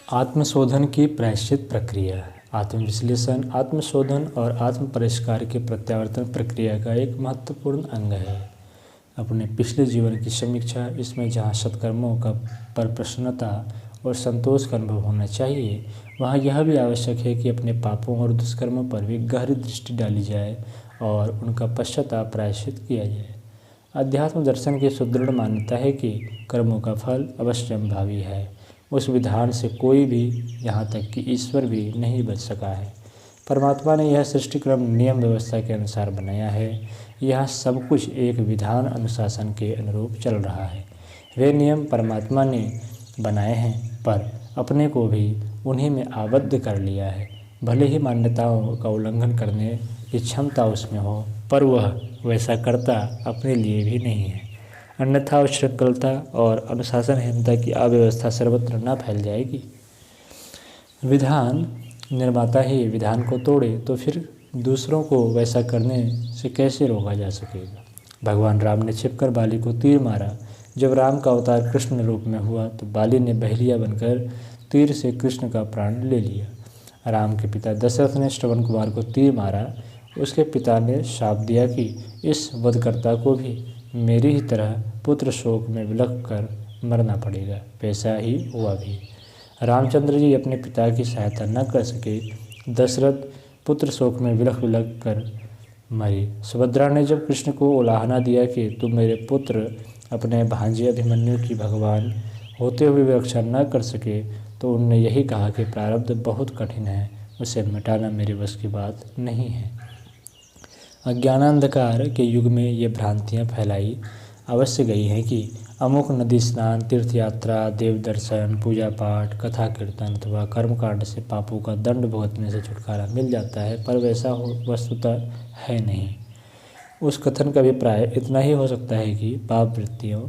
आत्मशोधन की प्रायश्चित प्रक्रिया। आत्मविश्लेषण, आत्मशोधन और आत्म परिष्कार की प्रत्यावर्तन प्रक्रिया का एक महत्वपूर्ण अंग है। अपने पिछले जीवन की समीक्षा, इसमें जहाँ सत्कर्मों का पर प्रसन्नता और संतोष का अनुभव होना चाहिए, वहाँ यह भी आवश्यक है कि अपने पापों और दुष्कर्मों पर भी गहरी दृष्टि डाली जाए और उनका पश्चाताप प्रायश्चित किया जाए। अध्यात्म दर्शन की सुदृढ़ मान्यता है कि कर्मों का फल अवश्यंभावी है। उस विधान से कोई भी, यहाँ तक कि ईश्वर भी नहीं बच सका है। परमात्मा ने यह सृष्टिक्रम नियम व्यवस्था के अनुसार बनाया है। यह सब कुछ एक विधान अनुशासन के अनुरूप चल रहा है। वे नियम परमात्मा ने बनाए हैं, पर अपने को भी उन्हीं में आबद्ध कर लिया है। भले ही मान्यताओं का उल्लंघन करने की क्षमता उसमें हो, पर वह वैसा करता अपने लिए भी नहीं है। अन्यथा उच्छृंखलता और अनुशासनहीनता की अव्यवस्था सर्वत्र न फैल जाएगी। विधान निर्माता ही विधान को तोड़े तो फिर दूसरों को वैसा करने से कैसे रोका जा सकेगा। भगवान राम ने छिपकर बाली को तीर मारा। जब राम का अवतार कृष्ण रूप में हुआ तो बाली ने बहेलिया बनकर तीर से कृष्ण का प्राण ले लिया। राम के पिता दशरथ ने श्रवण कुमार को तीर मारा। उसके पिता ने शाप दिया कि इस वधकर्ता को भी मेरी ही तरह पुत्र शोक में विलख कर मरना पड़ेगा। वैसा ही हुआ भी। रामचंद्र जी अपने पिता की सहायता न कर सके। दशरथ पुत्र शोक में विलख विलख कर मरे। सुभद्रा ने जब कृष्ण को उलाहना दिया कि तुम मेरे पुत्र अपने भांजे अभिमन्यु की भगवान होते हुए भी रक्षा न कर सके, तो उनने यही कहा कि प्रारब्ध बहुत कठिन है, उसे मिटाना मेरे बस की बात नहीं है। अज्ञानांधकार के युग में ये भ्रांतियाँ फैलाई अवश्य गई हैं कि अमुक नदी स्नान, तीर्थ यात्रा, देव दर्शन, पूजा पाठ, कथा कीर्तन अथवा कर्मकांड से पापों का दंड भुगतने से छुटकारा मिल जाता है, पर वैसा वस्तुतः है नहीं। उस कथन का अभिप्राय इतना ही हो सकता है कि पाप वृत्तियों,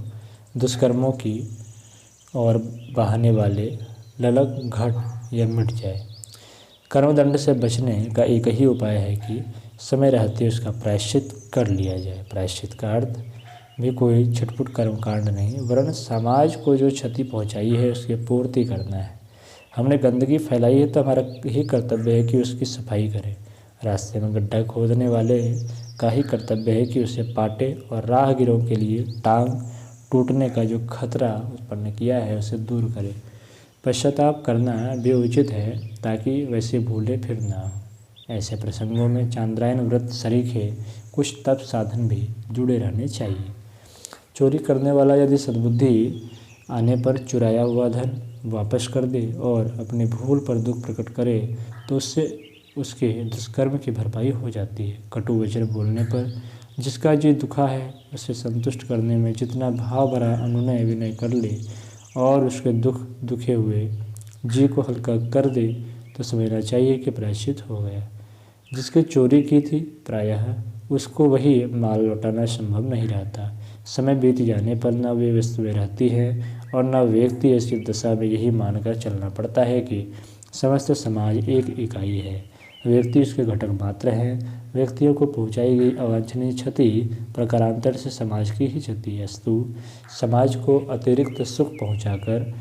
दुष्कर्मों की और बहाने वाले ललक घट या मिट जाए। कर्मदंड से बचने का एक ही उपाय है कि समय रहते उसका प्रायश्चित कर लिया जाए। प्रायश्चित का अर्थ भी कोई छटपुट कर्मकांड नहीं, वरन समाज को जो क्षति पहुंचाई है उसकी पूर्ति करना है। हमने गंदगी फैलाई है तो हमारा ही कर्तव्य है कि उसकी सफाई करें। रास्ते में गड्ढा खोदने वाले का ही कर्तव्य है कि उसे पाटे और राहगीरों के लिए टांग टूटने का जो खतरा उत्पन्न किया है उसे दूर करे। पश्चाताप करना भी उचित है ताकि वैसे भूले फिर ना हो। ऐसे प्रसंगों में चांद्रायन व्रत सरीखे कुछ तप साधन भी जुड़े रहने चाहिए। चोरी करने वाला यदि सद्बुद्धि आने पर चुराया हुआ धन वापस कर दे और अपनी भूल पर दुख प्रकट करे तो उससे उसके दुष्कर्म की भरपाई हो जाती है। कटु वचन बोलने पर जिसका जी दुखा है उसे संतुष्ट करने में जितना भाव भरा अनुनय विनय कर ले और उसके दुखे हुए जी को हल्का कर दे तो समझना चाहिए कि प्रायश्चित हो गया। जिसकी चोरी की थी प्रायः उसको वही माल लौटाना संभव नहीं रहता। समय बीत जाने पर न वे वस्तुएं रहती हैं और न व्यक्ति ऐसी दशा में यही मानकर चलना पड़ता है कि समस्त समाज एक इकाई है, व्यक्ति उसके घटक मात्र हैं। व्यक्तियों को पहुंचाई गई अवांछनीय क्षति प्रकारांतर से समाज की ही क्षति है, अस्तु समाज को अतिरिक्त सुख पहुंचाकर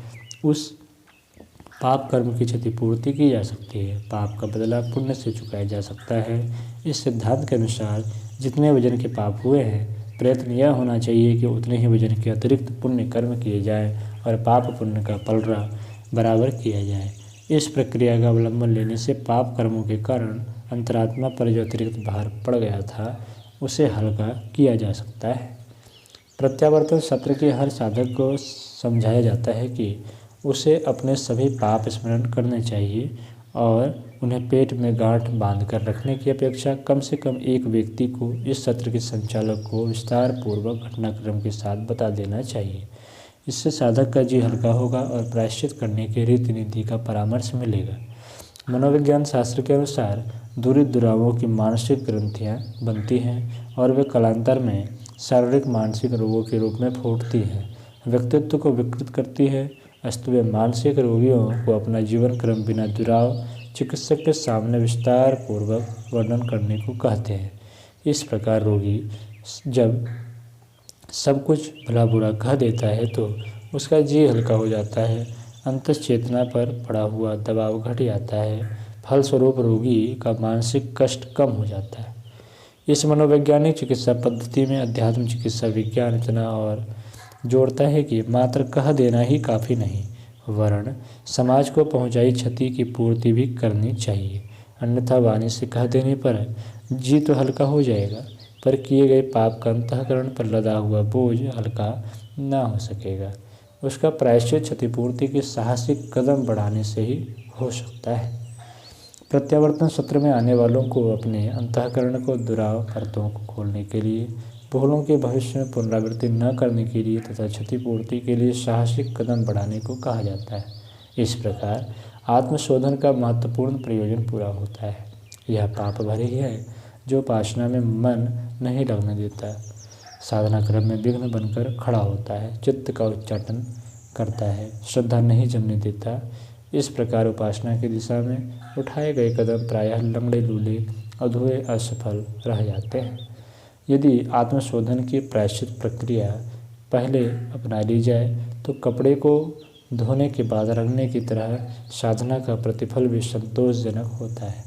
उस पाप कर्म की क्षतिपूर्ति की जा सकती है। पाप का बदला पुण्य से चुकाया जा सकता है। इस सिद्धांत के अनुसार जितने वजन के पाप हुए हैं, प्रयत्न यह होना चाहिए कि उतने ही वजन के अतिरिक्त पुण्य कर्म किए जाएं और पाप पुण्य का पलड़ा बराबर किया जाए। इस प्रक्रिया का अवलंबन लेने से पाप कर्मों के कारण अंतरात्मा पर जो अतिरिक्त भार पड़ गया था उसे हल्का किया जा सकता है। प्रत्यावर्तन सत्र के हर साधक को समझाया जाता है कि उसे अपने सभी पाप स्मरण करने चाहिए और उन्हें पेट में गांठ बांध कर रखने की अपेक्षा कम से कम एक व्यक्ति को इस सत्र के संचालक को विस्तार पूर्वक घटनाक्रम के साथ बता देना चाहिए। इससे साधक का जी हल्का होगा और प्रायश्चित करने की रीति नीति का परामर्श मिलेगा। मनोविज्ञान शास्त्र के अनुसार दूरी दुरावों की मानसिक ग्रंथियाँ बनती हैं और वे कालांतर में शारीरिक मानसिक रोगों के रूप में फूटती हैं, व्यक्तित्व को विकृत करती है। अस्तु वे मानसिक रोगियों को अपना जीवन क्रम बिना दुराव चिकित्सक के सामने विस्तार पूर्वक वर्णन करने को कहते हैं। इस प्रकार रोगी जब सब कुछ भला बुरा कह देता है तो उसका जी हल्का हो जाता है। अंतःचेतना पर पड़ा हुआ दबाव घट जाता है। फलस्वरूप रोगी का मानसिक कष्ट कम हो जाता है। इस मनोवैज्ञानिक चिकित्सा पद्धति में अध्यात्म चिकित्सा विज्ञान इतना और जोड़ता है कि मात्र कह देना ही काफ़ी नहीं, वरन समाज को पहुंचाई क्षति की पूर्ति भी करनी चाहिए। अन्यथा वाणी से कह देने पर जी तो हल्का हो जाएगा, पर किए गए पाप का अंतःकरण पर लदा हुआ बोझ हल्का ना हो सकेगा। उसका प्रायश्चित क्षतिपूर्ति के साहसिक कदम बढ़ाने से ही हो सकता है। प्रत्यावर्तन सत्र में आने वालों को अपने अंतःकरण को दुराव परतों को खोलने के लिए, भूलों के भविष्य में पुनरावृत्ति न करने के लिए तथा क्षतिपूर्ति के लिए साहसिक कदम बढ़ाने को कहा जाता है। इस प्रकार आत्मशोधन का महत्वपूर्ण प्रयोजन पूरा होता है। यह पाप भरी है जो उपासना में मन नहीं लगने देता, साधना क्रम में विघ्न बनकर खड़ा होता है, चित्त का उच्चाटन करता है, श्रद्धा नहीं जमने देता। इस प्रकार उपासना की दिशा में उठाए गए कदम प्रायः लंगड़े लूले अधूरे असफल रह जाते हैं। यदि आत्मशोधन की प्रायश्चित प्रक्रिया पहले अपना ली जाए तो कपड़े को धोने के बाद रंगने की तरह साधना का प्रतिफल भी संतोषजनक होता है।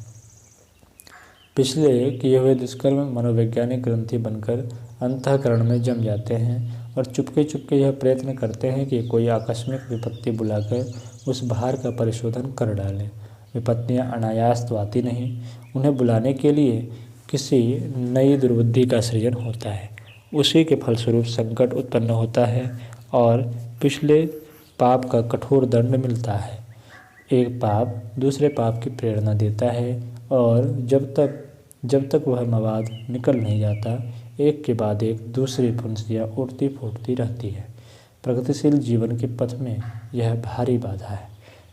पिछले किए हुए दुष्कर्म मनोवैज्ञानिक ग्रंथि बनकर अंतःकरण में जम जाते हैं और चुपके चुपके यह प्रयत्न करते हैं कि कोई आकस्मिक विपत्ति बुलाकर उस भार का परिशोधन कर डालें। विपत्तियां अनायास तो आती नहीं, उन्हें बुलाने के लिए किसी नई दुर्बुद्धि का सृजन होता है। उसी के फलस्वरूप संकट उत्पन्न होता है और पिछले पाप का कठोर दंड मिलता है। एक पाप दूसरे पाप की प्रेरणा देता है और जब तक वह मवाद निकल नहीं जाता, एक के बाद एक दूसरी फुंसियाँ उठती फूटती रहती है। प्रगतिशील जीवन के पथ में यह भारी बाधा है।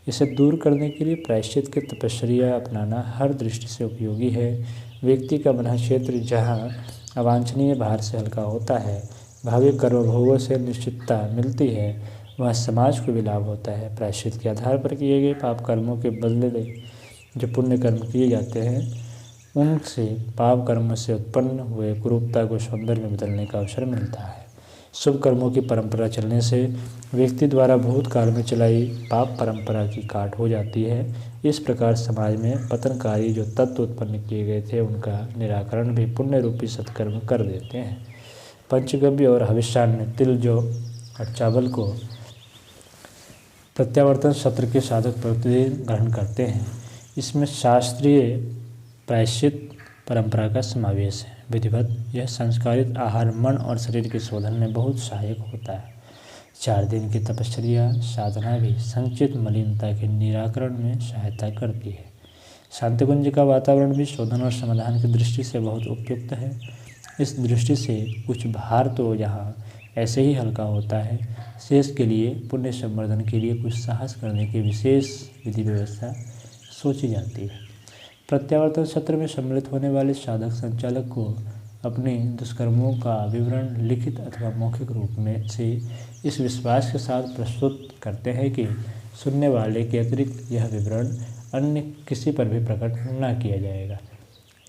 इसे दूर करने के लिए प्रायश्चित की तपश्चर्या अपनाना हर दृष्टि से उपयोगी है। व्यक्ति का मन क्षेत्र जहाँ अवांछनीय भार से हल्का होता है, भावी कर्मभोगों से निश्चितता मिलती है, वह समाज को भी लाभ होता है। प्रायश्चित के आधार पर किए गए पाप कर्मों के बदले जो पुण्य कर्म किए जाते हैं, उनसे पाप कर्म से उत्पन्न हुए कुरूपता को सौंदर्य में बदलने का अवसर मिलता है। शुभ कर्मों की परंपरा चलने से व्यक्ति द्वारा भूतकाल में चलाई पाप परंपरा की काट हो जाती है। इस प्रकार समाज में पतनकारी जो तत्व उत्पन्न किए गए थे, उनका निराकरण भी पुण्य रूपी सत्कर्म कर देते हैं। पंचगव्य और हविष्यान्न में तिल, जौ और चावल को प्रत्यावर्तन सत्र के साधक प्रतिदिन ग्रहण करते हैं। इसमें शास्त्रीय प्रायश्चित परंपरा का समावेश है। विधिवत यह संस्कारित आहार मन और शरीर के शोधन में बहुत सहायक होता है। 4 दिन की तपश्चर्या साधना भी संचित मलिनता के निराकरण में सहायता करती है। शांतिकुंज का वातावरण भी शोधन और समाधान की दृष्टि से बहुत उपयुक्त है। इस दृष्टि से कुछ भार तो यहाँ ऐसे ही हल्का होता है, शेष के लिए पुण्य संवर्धन के लिए कुछ साहस करने की विशेष विधि व्यवस्था सोची जाती है। प्रत्यावर्तन सत्र में सम्मिलित होने वाले साधक संचालक को अपने दुष्कर्मों का विवरण लिखित अथवा मौखिक रूप में से इस विश्वास के साथ प्रस्तुत करते हैं कि सुनने वाले के अतिरिक्त यह विवरण अन्य किसी पर भी प्रकट न किया जाएगा।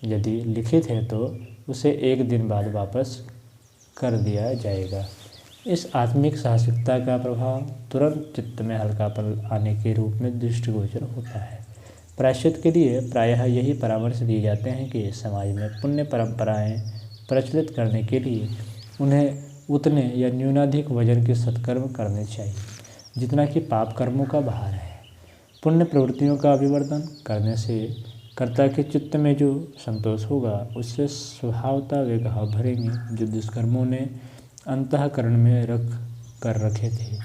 यदि लिखित है तो उसे 1 दिन बाद वापस कर दिया जाएगा। इस आत्मिक साहसिकता का प्रभाव तुरंत चित्त में हल्कापन आने के रूप में दृष्टिगोचर होता है। प्रायश्चित के लिए प्रायः यही परामर्श दिए जाते हैं कि समाज में पुण्य परंपराएं प्रचलित करने के लिए उन्हें उतने या न्यूनाधिक वजन के सत्कर्म करने चाहिए जितना कि पाप कर्मों का भार है। पुण्य प्रवृत्तियों का अभिवर्धन करने से कर्ता के चित्त में जो संतोष होगा, उससे स्वभावतः वे घाव भरेंगे जो दुष्कर्मों ने अंतःकरण में रखे थे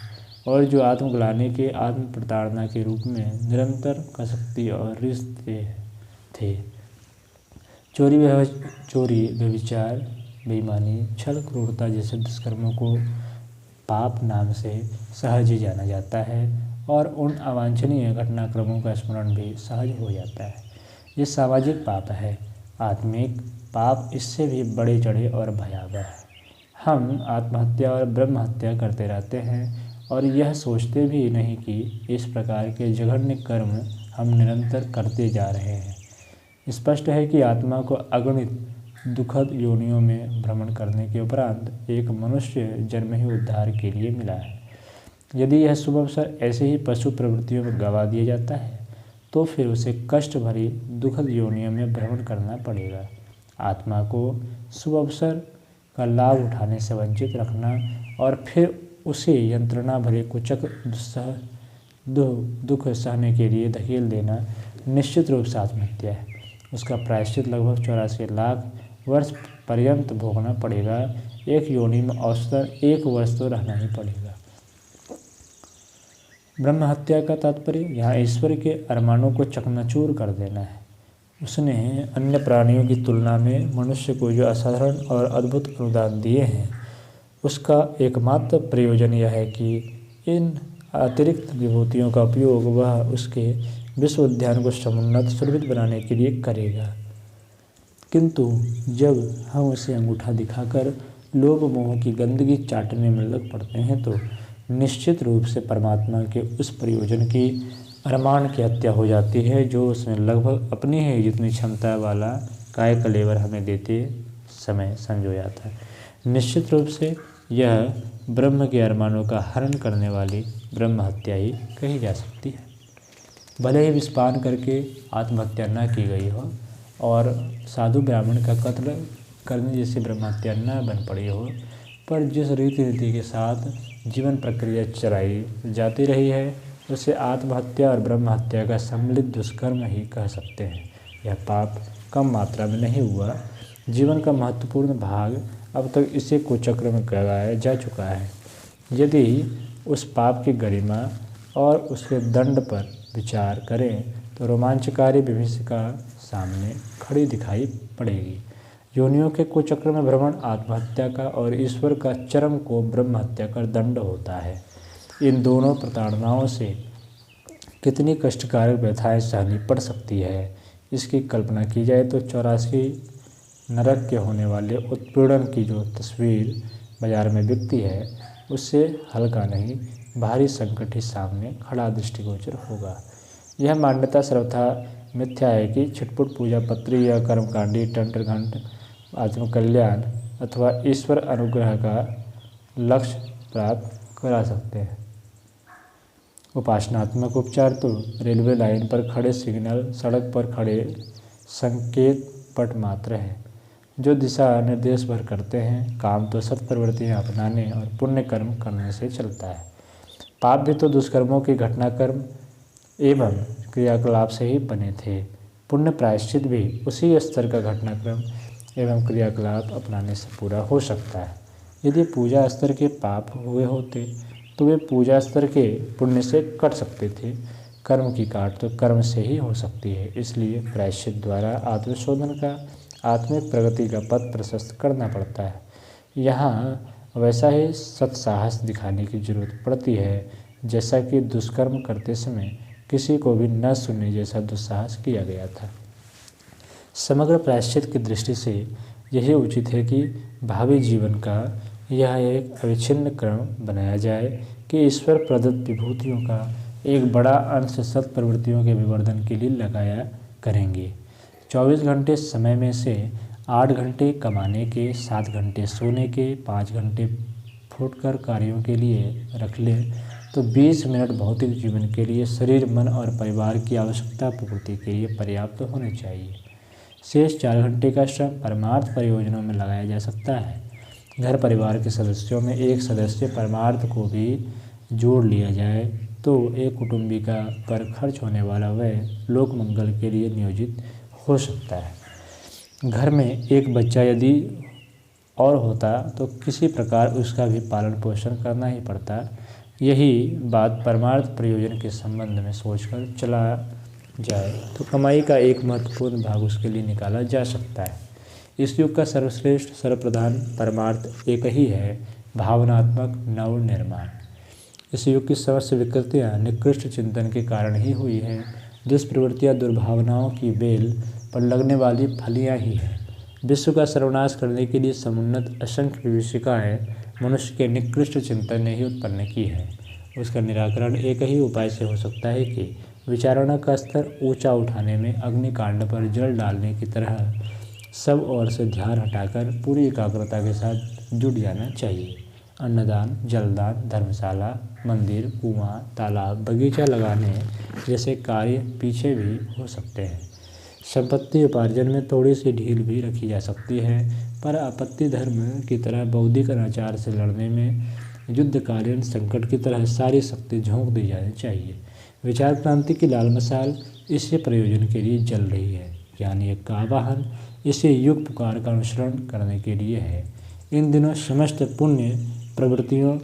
और जो आत्मग्लानि के आत्म प्रताड़ना के रूप में निरंतर कसकती और रिश्ते थे। चोरी, व्यभिचार, बेईमानी, छल, क्रूरता जैसे दुष्कर्मों को पाप नाम से सहज ही जाना जाता है और उन अवांछनीय घटनाक्रमों का स्मरण भी सहज हो जाता है। ये सामाजिक पाप है। आत्मिक पाप इससे भी बड़े चढ़े और भयावह है। हम आत्महत्या और ब्रह्म हत्या करते रहते हैं और यह सोचते भी नहीं कि इस प्रकार के जघन्य कर्म हम निरंतर करते जा रहे हैं। स्पष्ट है कि आत्मा को अगणित दुखद योनियों में भ्रमण करने के उपरांत एक मनुष्य जन्म ही उद्धार के लिए मिला है। यदि यह शुभ अवसर ऐसे ही पशु प्रवृत्तियों में गंवा दिया जाता है तो फिर उसे कष्ट भरी दुखद योनियों में भ्रमण करना पड़ेगा। आत्मा को शुभ अवसर का लाभ उठाने से वंचित रखना और फिर उसे यंत्रणा भरे कुचक दुख सहने के लिए धकेल देना निश्चित रूप से आत्महत्या है। उसका प्रायश्चित लगभग 84 लाख वर्ष पर्यंत भोगना पड़ेगा। एक योनि में औसतन 1 वर्ष तो रहना ही पड़ेगा। ब्रह्म हत्या का तात्पर्य यहाँ ईश्वर के अरमानों को चकनाचूर कर देना है। उसने अन्य प्राणियों की तुलना में मनुष्य को जो असाधारण और अद्भुत अनुदान दिए हैं, उसका एकमात्र प्रयोजन यह है कि इन अतिरिक्त विभूतियों का उपयोग वह उसके विश्व उद्यान को समुन्नत सुरभित बनाने के लिए करेगा। किंतु जब हम उसे अंगूठा दिखाकर लोभ मोह की गंदगी चाटने में लग पड़ते हैं तो निश्चित रूप से परमात्मा के उस प्रयोजन की अरमान की हत्या हो जाती है जो उसमें लगभग अपनी ही जितनी क्षमता वाला काय कलेवर हमें देते समय संजोया था। निश्चित रूप से यह ब्रह्म के अरमानों का हरण करने वाली ब्रह्म हत्या ही कही जा सकती है। भले ही विषपान करके आत्महत्या न की गई हो और साधु ब्राह्मण का कत्ल करने जैसी ब्रह्म हत्या न बन पड़ी हो, पर जिस रीति के साथ जीवन प्रक्रिया चलाई जाती रही है उसे आत्महत्या और ब्रह्म हत्या का सम्मिलित दुष्कर्म ही कह सकते हैं। यह पाप कम मात्रा में नहीं हुआ। जीवन का महत्वपूर्ण भाग अब तक इसे कुचक्र में लगाया जा चुका है। यदि उस पाप की गरिमा और उसके दंड पर विचार करें तो रोमांचकारी विभीषिका सामने खड़ी दिखाई पड़ेगी। योनियों के कुचक्र में भ्रमण आत्महत्या का और ईश्वर का चरम को ब्रह्म हत्या का दंड होता है। इन दोनों प्रताड़नाओं से कितनी कष्टकारक व्यथाएं सहनी पड़ सकती है, इसकी कल्पना की जाए तो 84 नरक के होने वाले उत्पीड़न की जो तस्वीर बाजार में बिकती है उससे हल्का नहीं भारी संकट ही सामने खड़ा दृष्टिगोचर होगा। यह मान्यता सर्वथा मिथ्या है कि छिटपुट पूजा पत्री या कर्मकांडी तंत्रघंट आत्मकल्याण अथवा ईश्वर अनुग्रह का लक्ष्य प्राप्त करा सकते हैं। उपासनात्मक उपचार तो रेलवे लाइन पर खड़े सिग्नल, सड़क पर खड़े संकेत पट मात्र है जो दिशा निर्देश भर करते हैं। काम तो सत्प्रवृत्तियाँ अपनाने और पुण्य कर्म करने से चलता है। पाप भी तो दुष्कर्मों के घटनाक्रम एवं क्रियाकलाप से ही बने थे। पुण्य प्रायश्चित भी उसी स्तर का घटनाक्रम एवं क्रियाकलाप अपनाने से पूरा हो सकता है। यदि पूजा स्तर के पाप हुए होते तो वे पूजा स्तर के पुण्य से कट सकते थे। कर्म की काट तो कर्म से ही हो सकती है। इसलिए प्रायश्चित द्वारा आत्मशोधन का आत्मिक प्रगति का पथ प्रशस्त करना पड़ता है। यहाँ वैसा ही सत्साहस दिखाने की जरूरत पड़ती है जैसा कि दुष्कर्म करते समय किसी को भी न सुनने जैसा दुस्साहस किया गया था। समग्र प्रायश्चित की दृष्टि से यही उचित है कि भावी जीवन का यह एक अविच्छिन्न क्रम बनाया जाए कि ईश्वर प्रदत्त विभूतियों का एक बड़ा अंश सत्प्रवृत्तियों के विवर्धन के लिए लगाया करेंगे। 24 घंटे समय में से 8 घंटे कमाने के, 7 घंटे सोने के, 5 घंटे फुटकर कार्यों के लिए रख लें तो 20 मिनट भौतिक जीवन के लिए, शरीर, मन और परिवार की आवश्यकता पूर्ति के लिए पर्याप्त होने चाहिए। शेष 4 घंटे का श्रम परमार्थ परियोजनाओं में लगाया जा सकता है। घर परिवार के सदस्यों में एक सदस्य परमार्थ को भी जोड़ लिया जाए तो एक कुटुंबिका पर खर्च होने वाला व्यय लोक मंगल के लिए नियोजित हो सकता है। घर में एक बच्चा यदि और होता तो किसी प्रकार उसका भी पालन पोषण करना ही पड़ता। यही बात परमार्थ प्रयोजन के संबंध में सोचकर चला जाए तो कमाई का एक महत्वपूर्ण भाग उसके लिए निकाला जा सकता है। इस युग का सर्वश्रेष्ठ सर्वप्रधान परमार्थ एक ही है, भावनात्मक नव निर्माण। इस युग की समस्त विकृतियाँ निकृष्ट चिंतन के कारण ही हुई हैं। दुष्प्रवृत्तियाँ दुर्भावनाओं की बेल पर लगने वाली फलियाँ ही हैं। विश्व का सर्वनाश करने के लिए समुन्नत असंख्य विभीषिकाएँ मनुष्य के निकृष्ट चिंतन ने ही उत्पन्न की है। उसका निराकरण एक ही उपाय से हो सकता है कि विचारणा का स्तर ऊंचा उठाने में अग्निकांड पर जल डालने की तरह सब ओर से ध्यान हटाकर पूरी एकाग्रता के साथ जुट जाना चाहिए। अन्नदान, जलदान, धर्मशाला, मंदिर, कुआं, तालाब, बगीचा लगाने जैसे कार्य पीछे भी हो सकते हैं। संपत्ति उपार्जन में थोड़ी सी ढील भी रखी जा सकती है, पर आपत्ति धर्म की तरह बौद्धिक अनाचार से लड़ने में युद्धकालीन संकट की तरह सारी शक्ति झोंक दी जानी चाहिए। विचार क्रांति की लाल मशाल इसी प्रयोजन के लिए जल रही है, यानी एक आवाहन इसी युग पुकार का अनुसरण करने के लिए है। इन दिनों समस्त पुण्य प्रवृत्तियों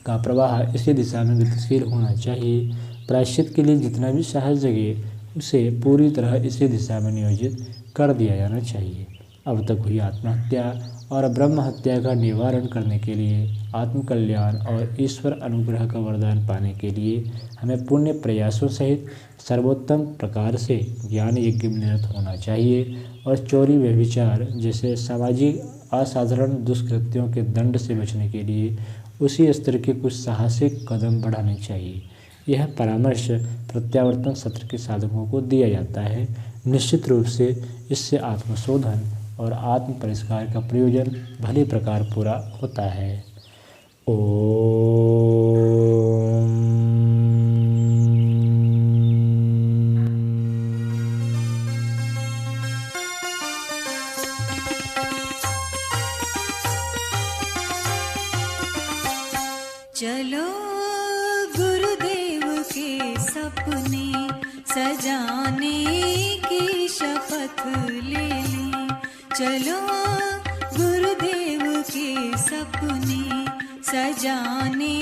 का प्रवाह इसी दिशा में गतिशील होना चाहिए। प्रायश्चित के लिए जितना भी साहस जगे उसे पूरी तरह इसी दिशा में नियोजित कर दिया जाना चाहिए। अब तक हुई आत्महत्या और ब्रह्म हत्या का निवारण करने के लिए, आत्मकल्याण और ईश्वर अनुग्रह का वरदान पाने के लिए हमें पुण्य प्रयासों सहित सर्वोत्तम प्रकार से ज्ञान यज्ञ में निरत होना चाहिए और चोरी व्यभिचार जैसे सामाजिक असाधारण दुष्कृत्यों के दंड से बचने के लिए उसी स्तर के कुछ साहसिक कदम बढ़ाने चाहिए। यह परामर्श प्रत्यावर्तन सत्र के साधकों को दिया जाता है। निश्चित रूप से इससे आत्मशोधन और आत्म परिष्कार का प्रयोजन भली प्रकार पूरा होता है। ओम। चलो गुरुदेव के सपने सजाने की शपथ ले लें। चलो गुरुदेव के सपने सजाने